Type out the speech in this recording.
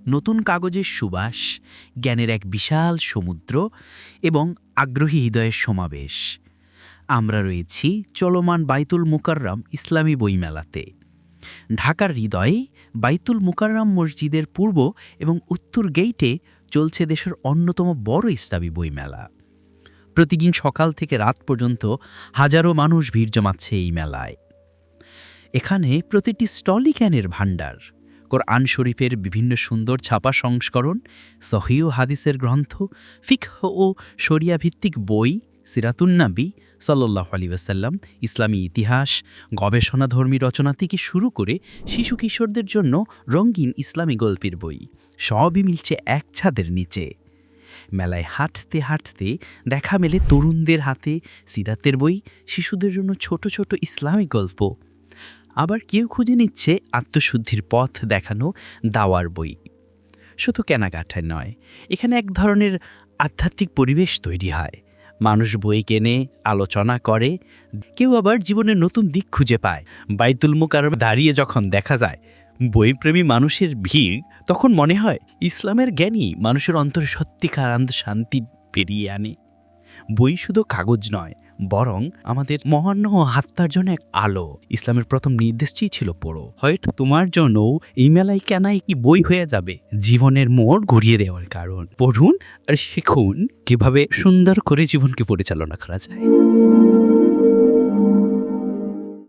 নতুন কাগজের সুবাস, জ্ঞানের এক বিশাল সমুদ্র এবং আগ্রহী হৃদয়ের সমাবেশ। আমরা রয়েছি চলমান বাইতুল মুকাররম ইসলামী বইমেলাতে। ঢাকার হৃদয়ে বাইতুল মুকাররম মসজিদের পূর্ব এবং উত্তর গেইটে চলছে দেশের অন্যতম বড় ইসলামী বইমেলা। প্রতিদিন সকাল থেকে রাত পর্যন্ত হাজারো মানুষ ভিড় জমাচ্ছে এই মেলায়। এখানে প্রতিটি স্টলই জ্ঞানের ভাণ্ডার। কোরআন শরীফের বিভিন্ন সুন্দর ছাপা সংস্করণ, সহিহ হাদিসের গ্রন্থ, ফিকহ ও শরিয়া ভিত্তিক বই, সিরাতুন্নবী সাল্লাল্লাহু আলাইহি ওয়াসাল্লাম, ইসলামী ইতিহাস, গবেষণাধর্মী রচনা থেকে শুরু করে শিশু কিশোরদের জন্য রঙিন ইসলামী গল্পের বই, সবই মিলছে এক ছাদের নিচে। মেলায় হাঁটতে হাঁটতে দেখা মেলে তরুণদের হাতে সিরাতের বই, শিশুদের জন্য ছোট ছোট ইসলামী গল্প। আবার কেউ খুঁজে নিচ্ছে আত্মশুদ্ধির পথ দেখানো দাওয়ার বই। শুধু কেনাকাটায় নয়, এখানে এক ধরনের আধ্যাত্মিক পরিবেশ তৈরি হয়। মানুষ বই কেনে, আলোচনা করে, কেউ আবার জীবনের নতুন দিক খুঁজে পায়। বাইতুল মুকাররমে দাঁড়িয়ে যখন দেখা যায় বইপ্রেমী মানুষের ভিড়, তখন মনে হয় ইসলামের জ্ঞানই মানুষের অন্তরে সত্যিকার শান্তি পেরিয়ে আনে। বই শুধু কাগজ নয়, বরং আমাদের মহান্ন আত্মার জন্য এক আলো। ইসলামের প্রথম নির্দেশটি ছিল পড়ো। হয়তো তোমার জন্য এই মেলায় কেনাই কি বই হয়ে যাবে জীবনের মোড় ঘুরিয়ে দেওয়ার কারণ। পড়ুন আর শিখুন কিভাবে সুন্দর করে জীবনকে পরিচালনা করা যায়।